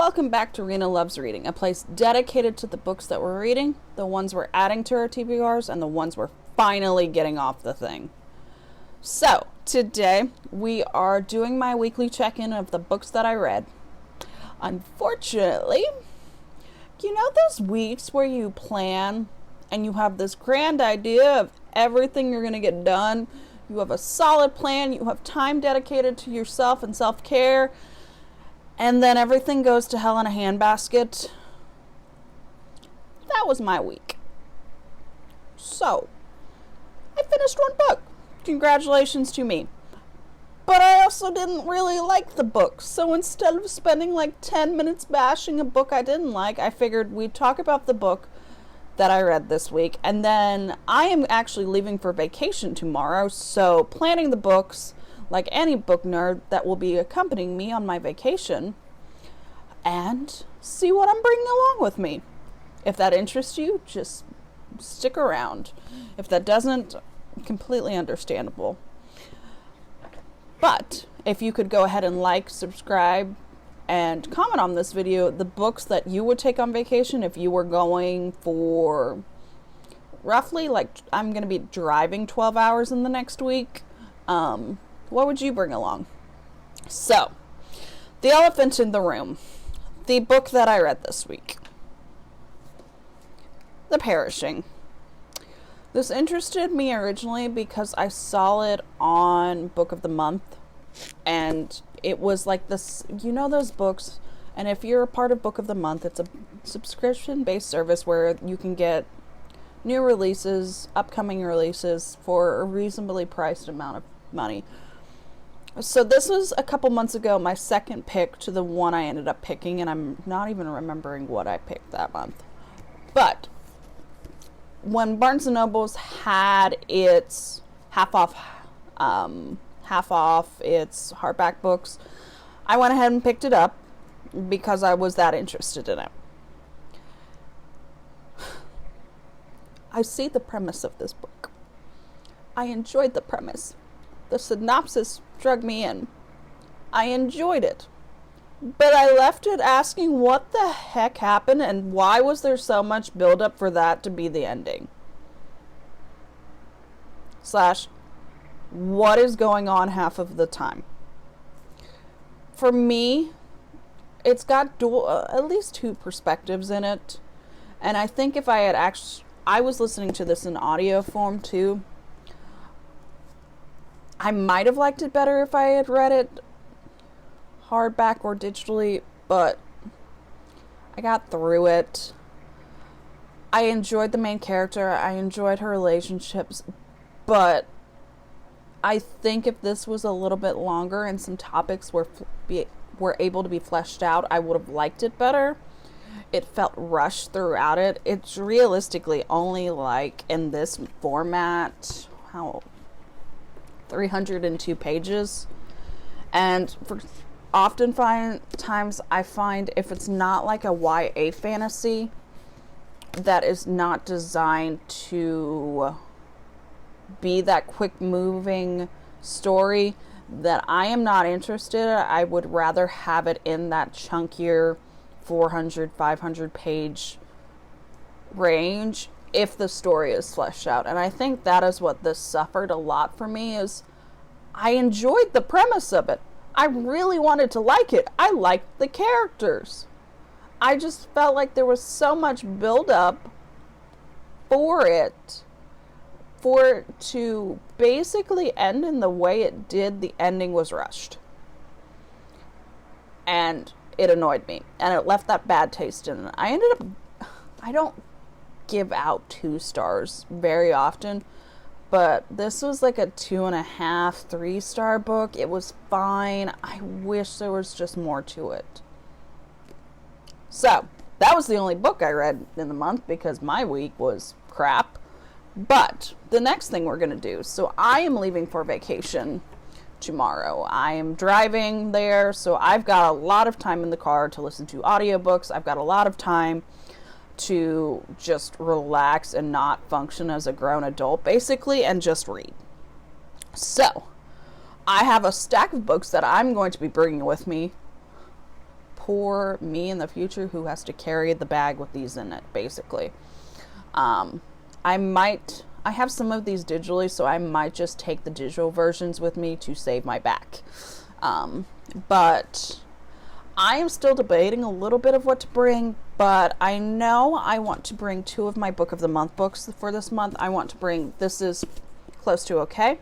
Welcome back to Rina Loves Reading, a place dedicated to the books that we're reading, the ones we're adding to our TBRs, and the ones we're finally getting off the thing. So, today we are doing my weekly check-in of the books that I read. Unfortunately, you know those weeks where you plan and you have this grand idea of everything you're going to get done? You have a solid plan, you have time dedicated to yourself and self-care, and then everything goes to hell in a handbasket. That was my week. So, I finished one book. Congratulations to me. But I also didn't really like the book. So instead of spending like 10 minutes bashing a book I didn't like, I figured we'd talk about the book that I read this week. And then I am actually leaving for vacation tomorrow. So planning the books, like any book nerd, that will be accompanying me on my vacation, and see what I'm bringing along with me. If that interests you, just stick around. If that doesn't, completely understandable. But if you could go ahead and like, subscribe, and comment on this video the books that you would take on vacation if you were going for roughly, like, I'm going to be driving 12 hours in the next week. What would you bring along? So, The Elephant in the Room, the book that I read this week. The Perishing. This interested me originally because I saw it on Book of the Month, and it was like this, you know those books, and if you're a part of Book of the Month, it's a subscription-based service where you can get new releases, upcoming releases for a reasonably priced amount of money. So this was a couple months ago, my second pick to the one I ended up picking, and I'm not even remembering what I picked that month. But when Barnes & Noble's had its half off its hardback books, I went ahead and picked it up because I was that interested in it. I see the premise of this book. I enjoyed the premise. The synopsis drug me in. I enjoyed it. But I left it asking what the heck happened and why was there so much buildup for that to be the ending? / what is going on half of the time? For me, it's got at least two perspectives in it. And I think if I had I was listening to this in audio form too. I might have liked it better if I had read it hardback or digitally, but I got through it. I enjoyed the main character. I enjoyed her relationships, but I think if this was a little bit longer and some topics were able to be fleshed out, I would have liked it better. It felt rushed throughout it. It's realistically only like in this format, 302 pages. And oftentimes I find if it's not like a YA fantasy that is not designed to be that quick moving story, that I am not interested. I would rather have it in that chunkier 400, 500 page range if the story is fleshed out. And I think that is what this suffered a lot for me, is I enjoyed the premise of it. I really wanted to like it. I liked the characters. I just felt like there was so much build-up for it to basically end in the way it did. The ending was rushed. And it annoyed me. And it left that bad taste in it. I don't give out 2 stars very often, but this was like a 2.5, 3-star book. It was fine. I wish there was just more to it. So, that was the only book I read in the month because my week was crap. But the next thing we're going to do, so I am leaving for vacation tomorrow. I am driving there, so I've got a lot of time in the car to listen to audiobooks. I've got a lot of time to just relax and not function as a grown adult, basically, and just read. So, I have a stack of books that I'm going to be bringing with me poor me in the future who has to carry the bag with these in it, basically. I have some of these digitally, so I might just take the digital versions with me to save my back. But I am still debating a little bit of what to bring, but I know I want to bring 2 of my Book of the Month books for this month. I want to bring, this is Close to Okay.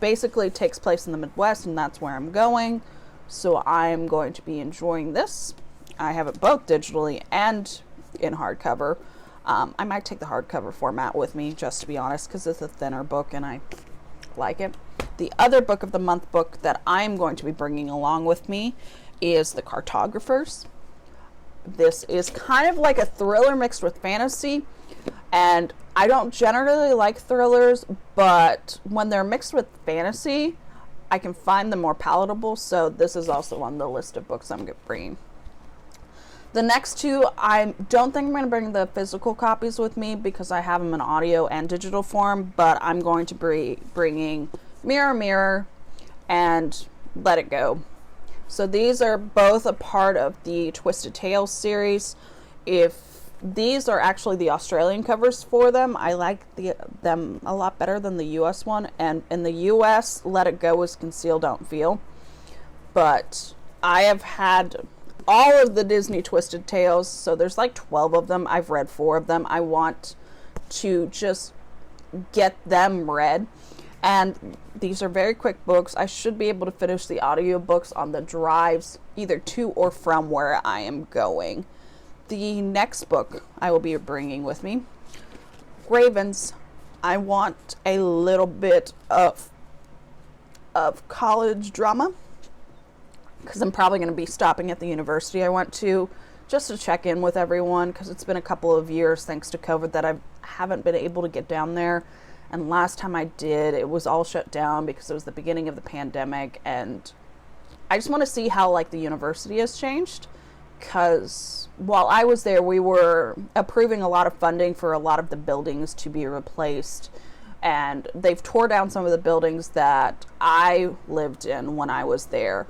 Basically takes place in the Midwest, and that's where I'm going. So I'm going to be enjoying this. I have it both digitally and in hardcover. I might take the hardcover format with me, just to be honest, because it's a thinner book and I like it. The other Book of the Month book that I'm going to be bringing along with me is The Cartographers. This is kind of like a thriller mixed with fantasy, and I don't generally like thrillers, but when they're mixed with fantasy, I can find them more palatable, so this is also on the list of books I'm bringing. The next 2, I don't think I'm going to bring the physical copies with me because I have them in audio and digital form, but I'm going to be bringing Mirror Mirror and Let It Go. So these are both a part of the Twisted Tales series. These are actually the Australian covers for them. I like them a lot better than the US one. And in the US, Let It Go is Conceal, Don't Feel. But I have had all of the Disney Twisted Tales, so there's like 12 of them. I've read 4 of them. I want to just get them read. And these are very quick books. I should be able to finish the audiobooks on the drives, either to or from where I am going. The next book I will be bringing with me, Ravens. I want a little bit of college drama, because I'm probably going to be stopping at the university I went to just to check in with everyone, because it's been a couple of years, thanks to COVID, that I haven't been able to get down there. And last time I did, it was all shut down because it was the beginning of the pandemic, and I just want to see how like the university has changed, because while I was there, we were approving a lot of funding for a lot of the buildings to be replaced, and they've tore down some of the buildings that I lived in when I was there.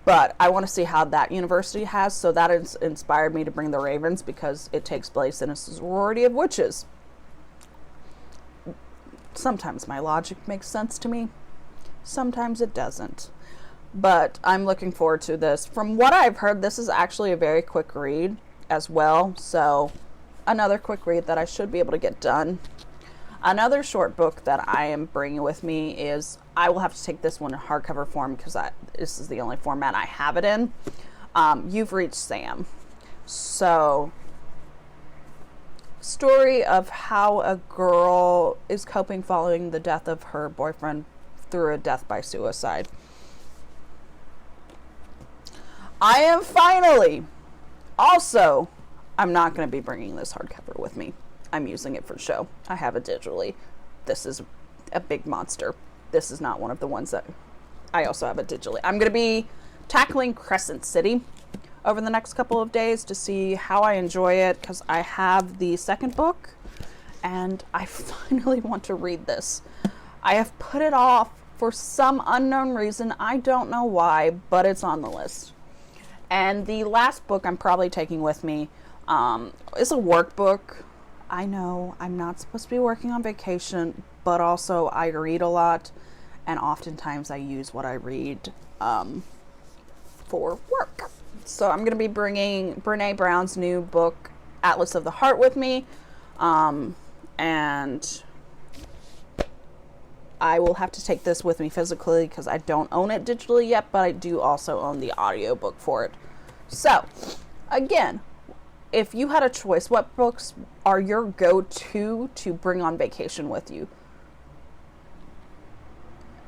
But I want to see how that university has, so that has inspired me to bring the Ravens, because it takes place in a sorority of witches. Sometimes my logic makes sense to me, sometimes it doesn't. But I'm looking forward to this. From what I've heard, this is actually a very quick read as well, so another quick read that I should be able to get done. Another short book that I am bringing with me is, I will have to take this one in hardcover form because this is the only format I have it in. You've Reached Sam. So, story of how a girl is coping following the death of her boyfriend through a death by suicide. I am finally, also, I'm not going to be bringing this hardcover with me. I'm using it for show. I have it digitally. This is a big monster. This is not one of the ones that I also have it digitally. I'm going to be tackling Crescent City over the next couple of days to see how I enjoy it, because I have the second book and I finally want to read this. I have put it off for some unknown reason. I don't know why, but it's on the list. And the last book I'm probably taking with me is a workbook. I know I'm not supposed to be working on vacation, but also I read a lot, and oftentimes I use what I read for work. So I'm going to be bringing Brene Brown's new book, Atlas of the Heart, with me, and I will have to take this with me physically because I don't own it digitally yet, but I do also own the audiobook for it. So, again, if you had a choice, what books are your go-to to bring on vacation with you?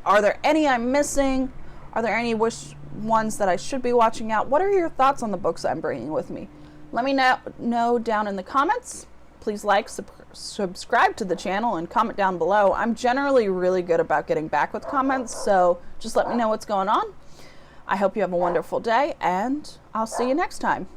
Are there any I'm missing? Are there any ones that I should be watching out? What are your thoughts on the books I'm bringing with me? Let me know down in the comments. Please like, subscribe to the channel, and comment down below. I'm generally really good about getting back with comments, so just let me know what's going on. I hope you have a wonderful day, and I'll see you next time.